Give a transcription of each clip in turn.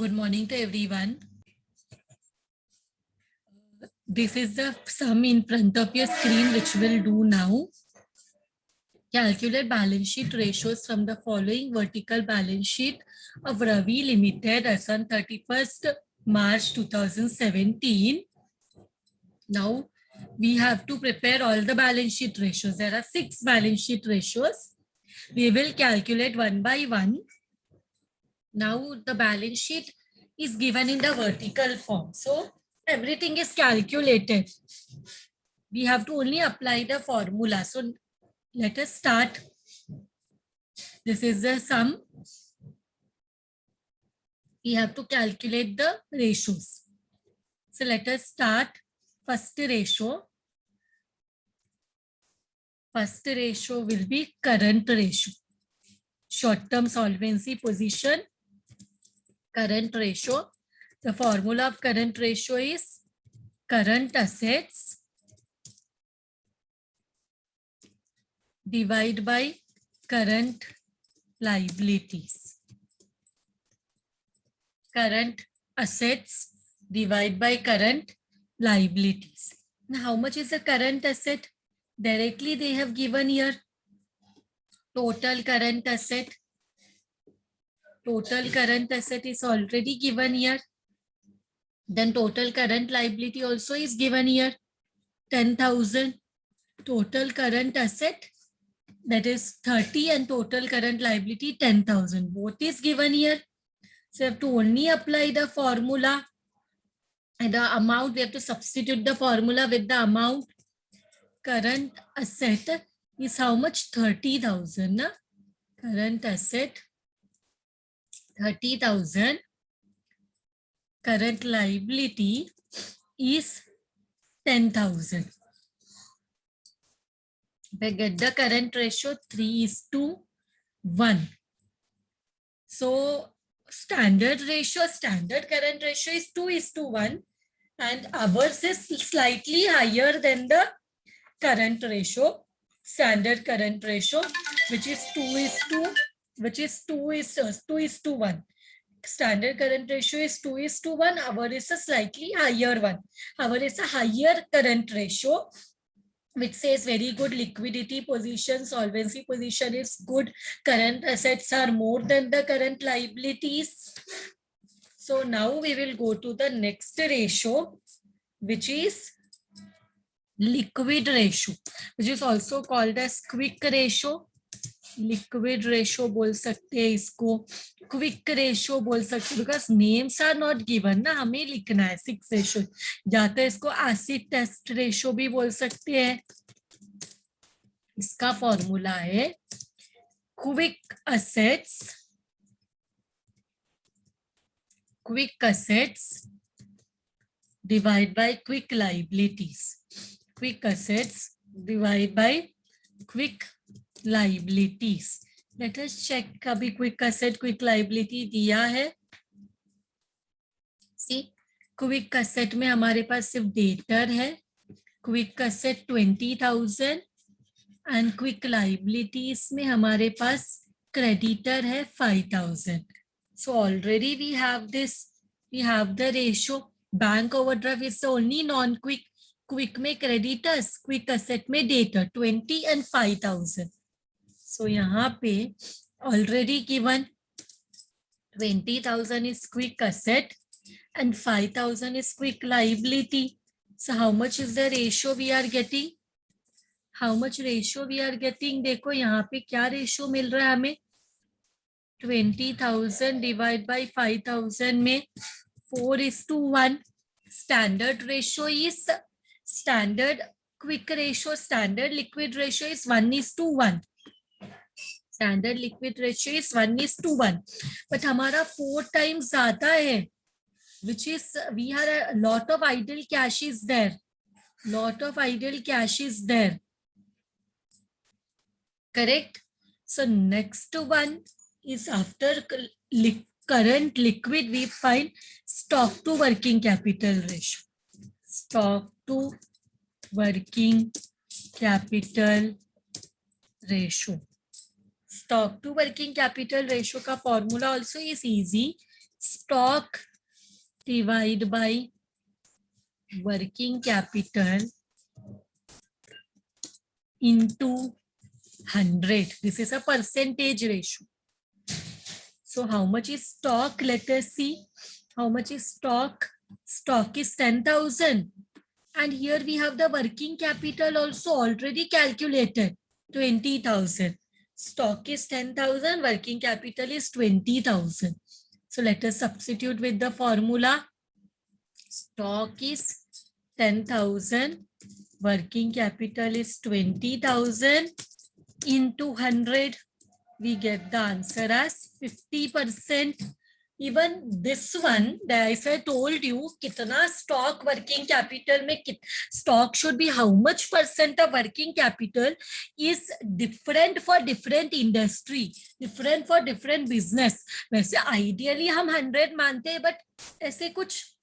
Good morning to everyone. This is the sum in front of your screen which we'll do now. Calculate balance sheet ratios from the following vertical balance sheet of Ravi Limited as on 31st March 2017. Now we have to prepare all the balance sheet ratios. There are 6 balance sheet ratios. We will calculate one by one. Now the balance sheet is given in the vertical form. So everything is calculated. We have to only apply the formula. So let us start. This is the sum. We have to calculate the ratios. So let us start. First ratio. First ratio will be current ratio. Short-term solvency position. Current ratio. The formula of current ratio is current assets divided by current liabilities. Current assets divided by current liabilities. Now, how much is the current asset? Directly they have given here total current asset. Total current asset is already given here. Then total current liability also is given here. 10,000. Total current asset, that is 30, and total current liability 10,000. Both is given here. So you have to only apply the formula and the amount. We have to substitute the formula with the amount. Current asset is how much? 30,000. Current asset 30,000. Current liability is 10,000. If I get the current ratio 3:1. So standard current ratio is 2:1, and ours is slightly higher than the current ratio, standard current ratio, which is 2:1. Standard current ratio is 2:1. Our is a slightly higher one. Our is a higher current ratio, which says very good liquidity position, solvency position is good, current assets are more than the current liabilities. So now we will go to the next ratio, which is liquid ratio, which is also called as quick ratio. Liquid ratio बोल सकते हैं इसको, quick ratio बोल सकते हैं, because names are not given ना, हमें लिखना है 6 रेशो. जाते इसको एसिड टेस्ट रेशो भी बोल सकते हैं. इसका फॉर्मूला है quick assets divide by quick liabilities. Quick assets divide by quick liabilities. Let us check कभी quick asset quick liability दिया है. See, quick asset में हमारे पास सिर्फ debtor है. Quick asset 20,000 and quick liabilities में हमारे पास creditor है 5,000. So already we have this. We have the ratio. Bank overdraft is the only non-quick. Quick में creditors, quick asset में debtor 20 and 5,000. So यहाँ पे already given 20,000 is quick asset and 5,000 is quick liability. So how much is the ratio we are getting? How much ratio we are getting? देखो यहाँ पे क्या ratio मिल रहा है हमें? 20,000 divided by 5,000 में 4:1. Standard ratio is standard quick ratio, standard liquid ratio is 1:1. Standard liquid ratio is 1:1, but हमारा 4 times ज़्यादा है, which is we have a lot of idle cash is there. Correct? So next one is after current liquid, we find stock to working capital ratio. Stock to working capital ratio. Stock to working capital ratio का formula also is easy. stock divide by working capital into 100. This is a percentage ratio. So how much is stock? Let us see. How much is stock? Stock is 10,000. And here we have the working capital also already calculated, 20,000. Stock is 10,000, working capital is 20,000. So let us substitute with the formula. Stock is 10,000, working capital is 20,000 into 100. We get the answer as 50%. Even this one, as I told you, kitna stock working capital mein stock should be how much percent of working capital is different for different industry, different for different business. वैसे ideally हम 100 मानते हैं, but ऐसे कुछ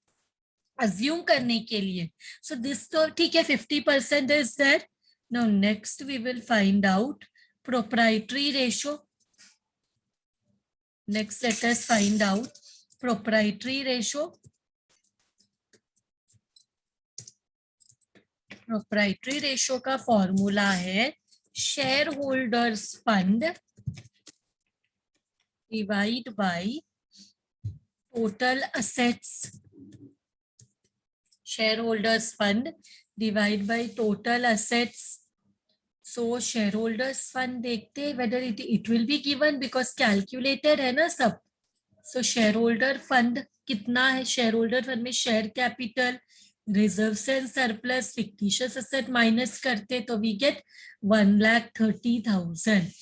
assume करने के लिए. So this तो ठीक है, 50% is there. Now next we will find out proprietary ratio. Next, let us find out proprietary ratio. Proprietary ratio का formula है shareholders fund divide by total assets. Shareholders fund divide by total assets. So shareholders fund देखते हैं whether it will be given because calculated है ना सब. So shareholder fund कितना है? Shareholder fund में share capital, reserves and surplus, fictitious asset minus करते तो we get 1,30,000.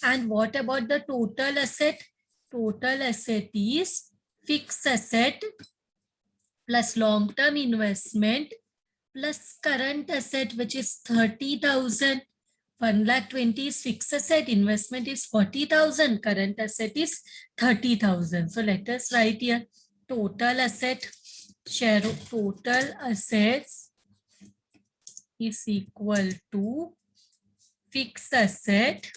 And what about the total asset? Total asset is fixed asset plus long-term investment plus current asset, which is 30,000. 1,20,000 is fixed asset, investment is 40,000, current asset is 30,000. So let us write here total asset, share of total assets is equal to fixed asset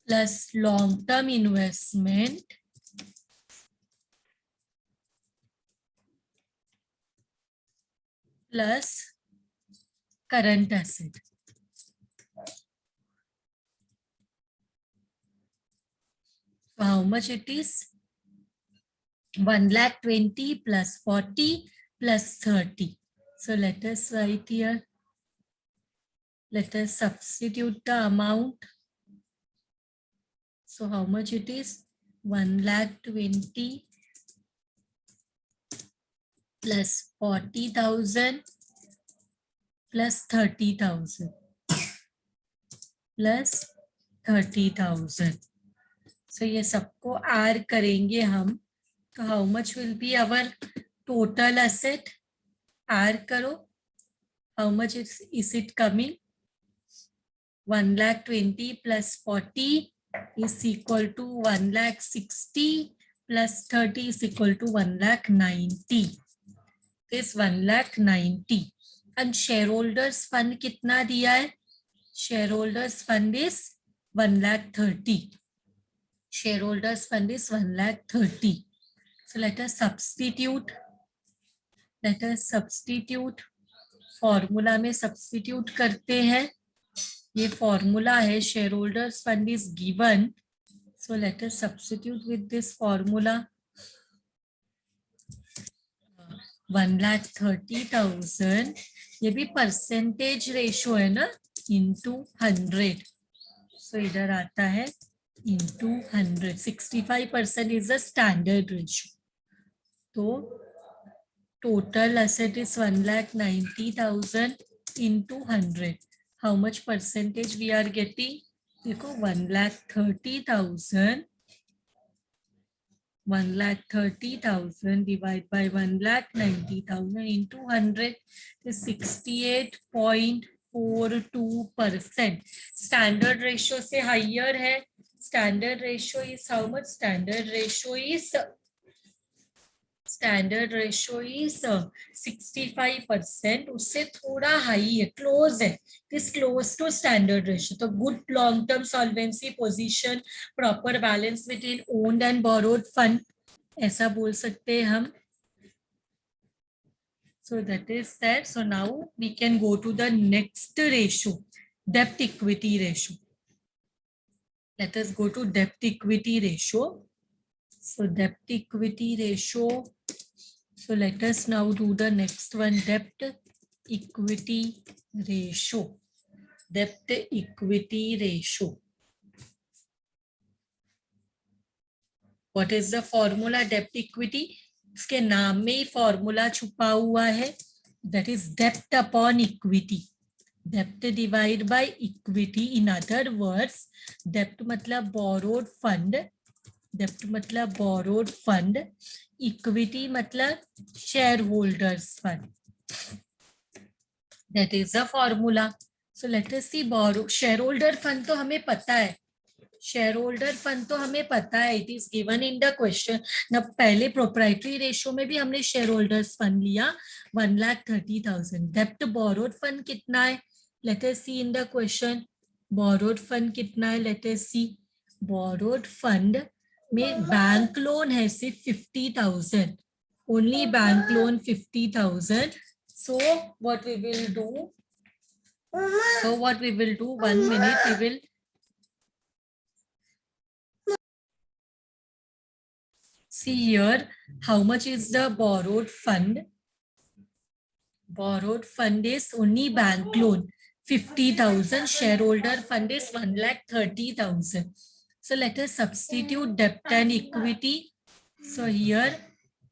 plus long-term investment plus current asset. So how much it is? 1,20,000 plus 40 plus 30. So let us write here. Let us substitute the amount. So how much it is? 1,20,000 plus 40,000 plus 30,000 plus 30,000. So ये सबको add करेंगे हम. तो how much will be our total asset? Add करो. How much is it coming? 1,20,000 plus 40 is equal to 1,60,000 plus 30 is equal to 1,90,000. This 1,90,000. And shareholders fund कितना दिया है? Shareholders fund is 1,30,000. Shareholders fund is 1,30,000. So let us substitute. Let us substitute. Formula में substitute करते हैं. ये formula है, shareholders fund is given. So let us substitute with this formula. 1,30,000. ये भी percentage ratio है ना, into 100. So इधर आता है into 100. 65% is the standard ratio. तो total asset is 1,90,000 into 100. How much percentage we are getting? देखो 1,30,000. 1,30,000 divided by 1,90,000 into 100 is 68.42%. Standard ratio से higher है. Standard ratio is how much? Standard ratio is standard ratio is 65%, उससे थोड़ा high है, close है, is close to standard ratio. तो good long term solvency position, proper balance between owned and borrowed fund, ऐसा बोल सकते हैं हम. So that is that. So now we can go to the next ratio, debt equity ratio. Let us go to debt equity ratio. So debt equity ratio. So let us now do the next one, debt equity ratio. Debt equity ratio. What is the formula? Debt equity. इसके नाम में ही formula छुपा हुआ है, that is debt upon equity. Debt divided by equity. In other words, debt मतलब borrowed fund, debt मतलब borrowed fund, equity मतलब shareholders fund. That is the formula. So let us see borrow. Shareholder fund तो हमें पता है, share holder fund तो हमें पता है, it is given in the question. ना पहले प्रोप्राइटरी रेशो में भी हमने शेयर होल्डर्स फंड लिया 1,30,000. डेप्ट बोरोड फंड कितना है, let us see in the question. Borrowed fund कितना है, let us see. Borrowed fund में बैंक लोन है सिर्फ 50,000, only bank loan 50,000. So what we will do, one minute, we will see here how much is the borrowed fund. Borrowed fund is only bank loan 50,000, shareholder fund is 1,30,000. So let us substitute debt and equity. So here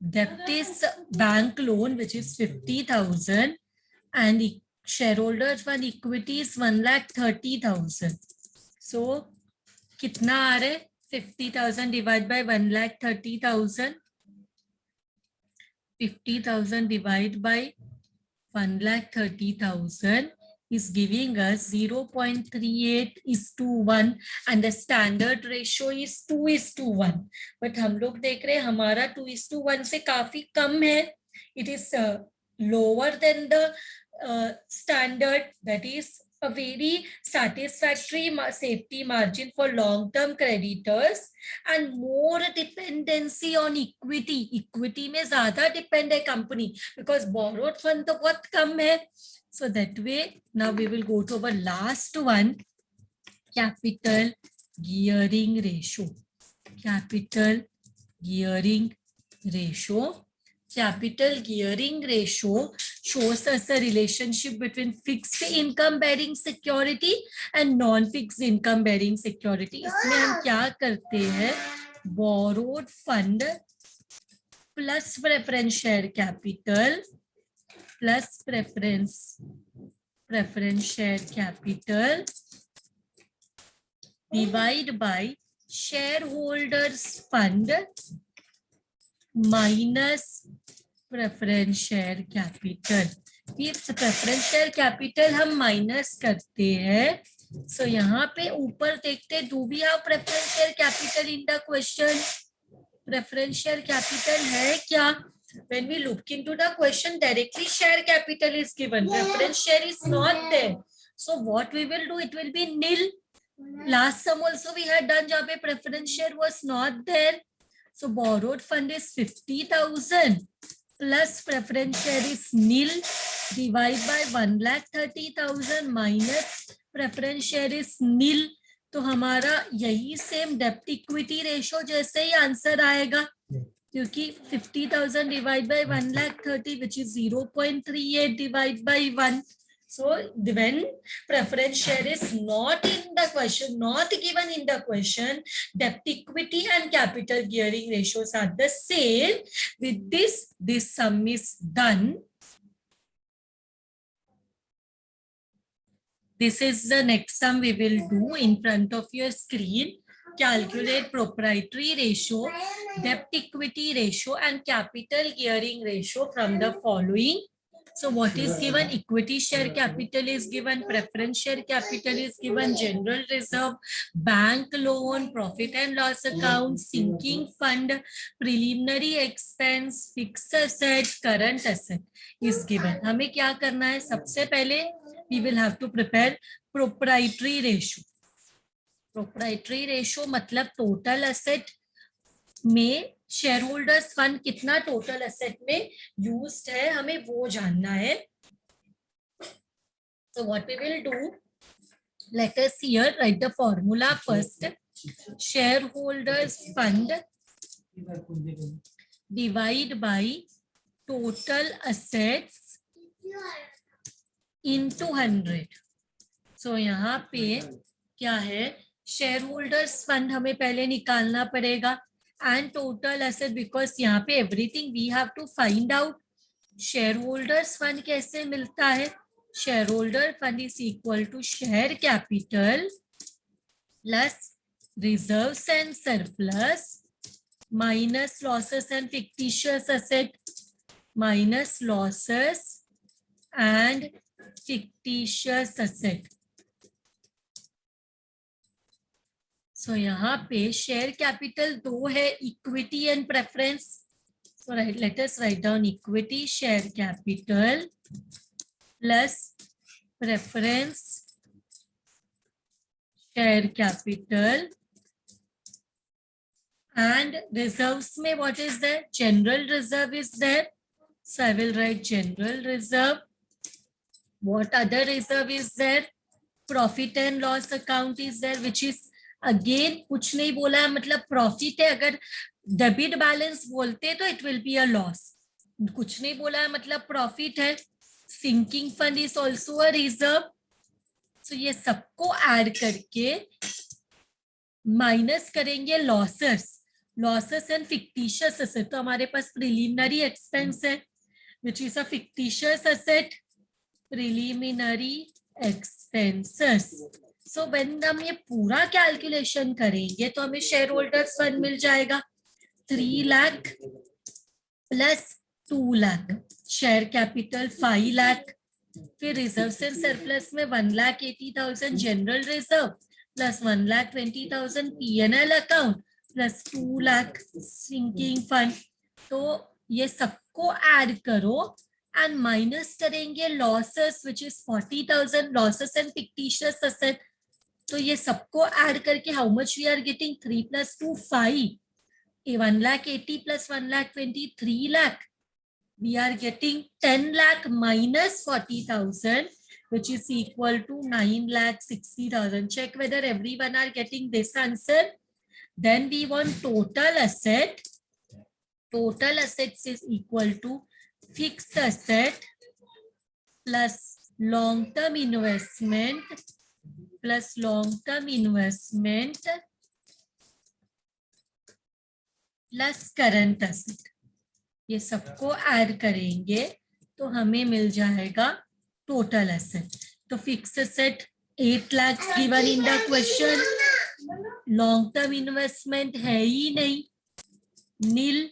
debt is bank loan which is 50,000 and shareholder fund equity is 1,30,000. So कितना आ रहा है, 50,000 divided by 1,30,000. 50,000 divided by 1,30,000 is giving us 0.38:1 and the standard ratio is 2:1. But हम लोग देख रहे हैं हमारा 2:1 से काफी कम है. It is lower than the standard, that is a very satisfactory safety margin for long-term creditors and more dependency on equity. Equity में ज़्यादा depend है company because borrowed fund तो बहुत कम है. So that way, now we will go to our last one, capital gearing ratio. Capital gearing ratio. Capital gearing ratio shows us a relationship between fixed income bearing security and non-fixed income bearing security. इसमें हम क्या करते हैं, borrowed fund plus preference share capital plus preference share capital divide by shareholders fund minus preference share capital. फिर preference share capital हम minus करते हैं. सो यहाँ पे ऊपर देखते, do we have preference share capital in the question. Preference share capital है क्या? When we look into the question, directly share capital is given, preference share is not there. So what we will do, it will be nil. Last sum also we had done जहाँ पे preference share was not there. So borrowed fund is 50,000 plus preference share is nil, divide by 1,30,000 minus preference share is nil. तो हमारा यही same डेप्ट equity ratio जैसे ही answer आएगा, क्योंकि 50,000 divide by 1,30,000 which is 0.38 divide by 1. So when preference share is not in the question, not given in the question, debt equity and capital gearing ratios are the same. With this sum is done. This is the next sum we will do in front of your screen. Calculate proprietary ratio, debt equity ratio and capital gearing ratio from the following So what is given? Equity share capital is given, preference share capital is given, general reserve, bank loan, profit and loss account, sinking fund, preliminary expense, fixed asset, current asset is given. हमें क्या करना है? सबसे पहले we will have to prepare proprietary ratio. Proprietary ratio मतलब total asset में share holders fund कितना total asset में यूज्ड है, हमें वो जानना है. So what we will do, let us here write the formula first. Shareholders fund divide by total assets into 100. So यहाँ पे क्या है? शेयर होल्डर्स फंड हमें पहले निकालना पड़ेगा and total asset, because यहाँ पे everything we have to find out. shareholders fund कैसे मिलता है? shareholder fund is equal to share capital plus reserves and surplus minus losses and fictitious asset minus losses and fictitious asset. So यहाँ पे share capital दो है, equity and preference. So let us write down equity share capital plus preference share capital and reserves में what is there? General reserve is there. So I will write general reserve. What other reserve is there? Profit and loss account is there, which is again कुछ नहीं बोला है, मतलब profit है. अगर debit balance बोलते तो it will be a loss. कुछ नहीं बोला है मतलब प्रॉफिट है. Sinking fund is also a reserve. So ये सबको ऐड करके माइनस करेंगे losses, losses and fictitious asset. तो हमारे पास प्रिलिमिनरी एक्सपेंस है which is a fictitious asset, preliminary expenses. So when हम ये पूरा कैलकुलेशन करेंगे तो हमें शेयर होल्डर्स फंड मिल जाएगा 3 lakh plus 2 lakh, share capital 5 lakh, फिर रिजर्व्स एंड सरप्लस में 1,80,000 general reserve plus 1,20,000 P&L account plus 2 lakh sinking fund. तो ये सबको ऐड करो एंड माइनस करेंगे losses which is 40,000, losses and fictitious asset. तो ये सबको ऐड करके how much we are getting? 3 + 2 5, 1,80,000 plus 1,20,000 3 lakh. We are getting 10 lakh minus 40,000, which is equal to 9,60,000. Check whether everyone are getting this answer. Then we want total asset. Total assets is equal to fixed asset plus long-term investment plus long-term investment plus current asset. ये सबको add करेंगे तो हमें मिल जाएगा total asset. तो fix asset 8 lakh given in the question. Long term investment है ही नहीं, नील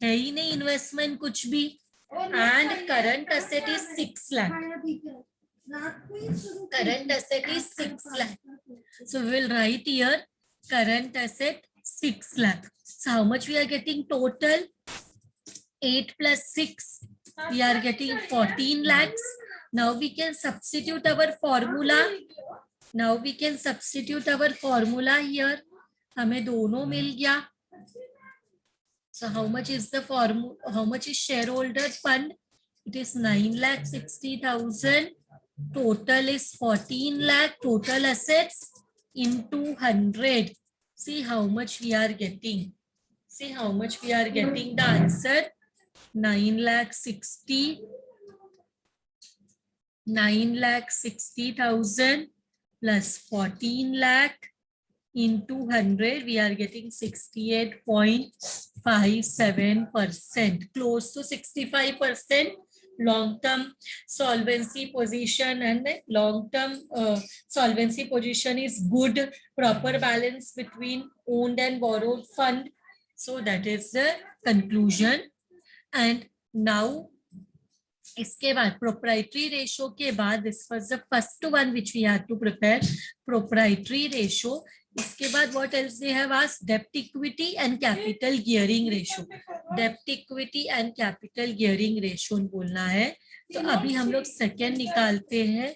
है ही नहीं इन्वेस्टमेंट कुछ भी. And current asset is 6 lakh. Current asset is 6 lakh. So we will write here current asset 6 lakh. So how much we are getting total? 8 plus 6, we are getting 14 lakhs. Now we can substitute our formula. Now we can substitute our formula here. हमें दोनों मिल गया. So how much is the formula? How much is shareholder fund? It is 9,60,000. Total is 14 lakh. Total assets into 100. See how much we are getting. See how much we are getting. The answer 9,60,000 plus 14 lakh into 100. We are getting 68.57%, close to 65%. Long-term solvency position and long-term solvency position is good. Proper balance between owned and borrowed fund. So that is the conclusion. And now इसके बाद proprietary ratio के बाद this was the first one which we had to prepare, proprietary ratio. इसके बाद what else they have asked, डेब्ट equity and capital gearing ratio. डेब्ट equity and capital gearing ratio बोलना है। तो अभी हम लोग सेकेंड निकालते हैं,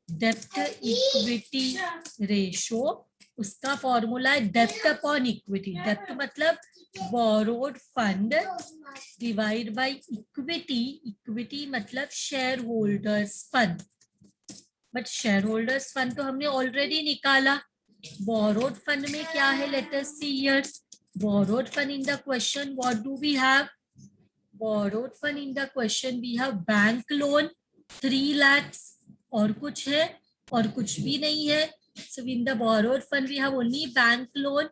डेब्ट इक्विटी रेशो। उसका फॉर्मूला है डेब्ट अपॉन इक्विटी। डेब्ट मतलब borrowed fund divide by equity. Equity मतलब shareholders fund, but shareholders fund तो हमने ऑलरेडी निकाला। बोरोड फंड में क्या है, let us see here. Borrowed fund in the question what do we have, borrowed fund in the question we have bank loan 3 lakhs, और कुछ है, और कुछ भी नहीं है। So in the borrowed fund we have only bank loan.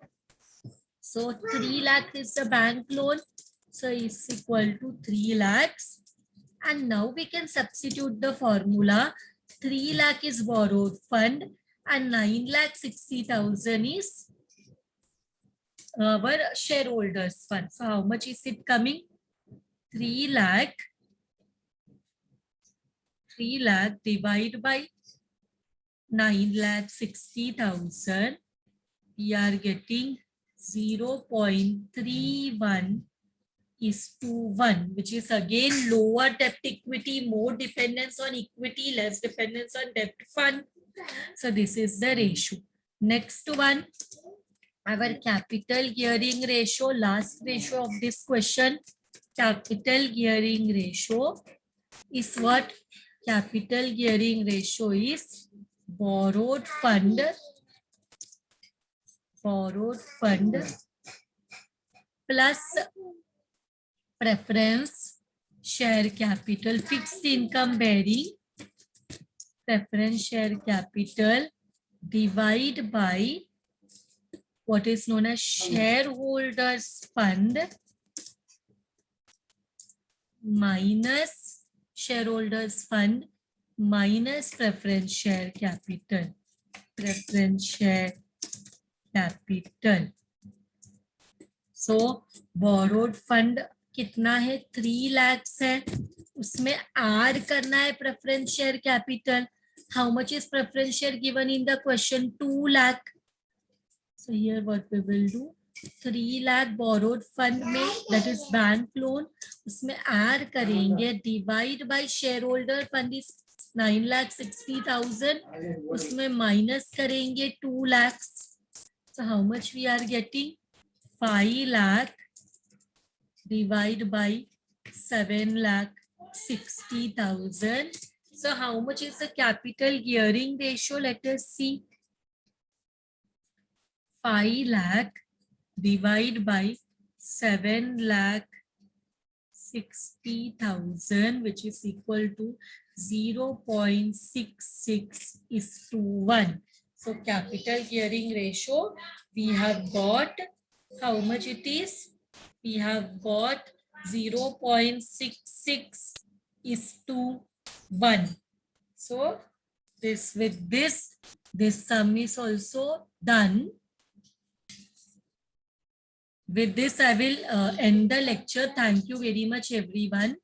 So 3 lakh is the bank loan. So it's equal to 3 lakhs. And now we can substitute the formula. 3 lakh is borrowed fund and 9,60,000 is our shareholders fund. So how much is it coming? 3 lakh divided by 9,60,000. We are getting 0.31:1, which is again lower debt equity, more dependence on equity, less dependence on debt fund. So this is the ratio. Next one, our capital gearing ratio, last ratio of this question. Capital gearing ratio is what? Capital gearing ratio is borrowed fund plus preference share capital, fixed income bearing preference share capital divide by what is known as shareholders fund minus shareholders fund minus preference share capital. So borrowed fund कितना है, 3 lakhs है, उसमें add करना है preference share capital. How much is preference share given in the question? 2 lakh. So here what we will do, 3 lakh borrowed fund में, that is bank loan, उसमें add करेंगे divide by shareholder fund is 9,60,000, उसमें minus करेंगे 2 lakhs. So how much we are getting? 5 lakh divided by 7,60,000. So how much is the capital gearing ratio? Let us see. 5 lakh divided by 7,60,000, which is equal to 0.66:1. So capital gearing ratio, we have got, how much it is? We have got 0.66:1. So this, with this sum is also done. With this, I will end the lecture. Thank you very much, everyone.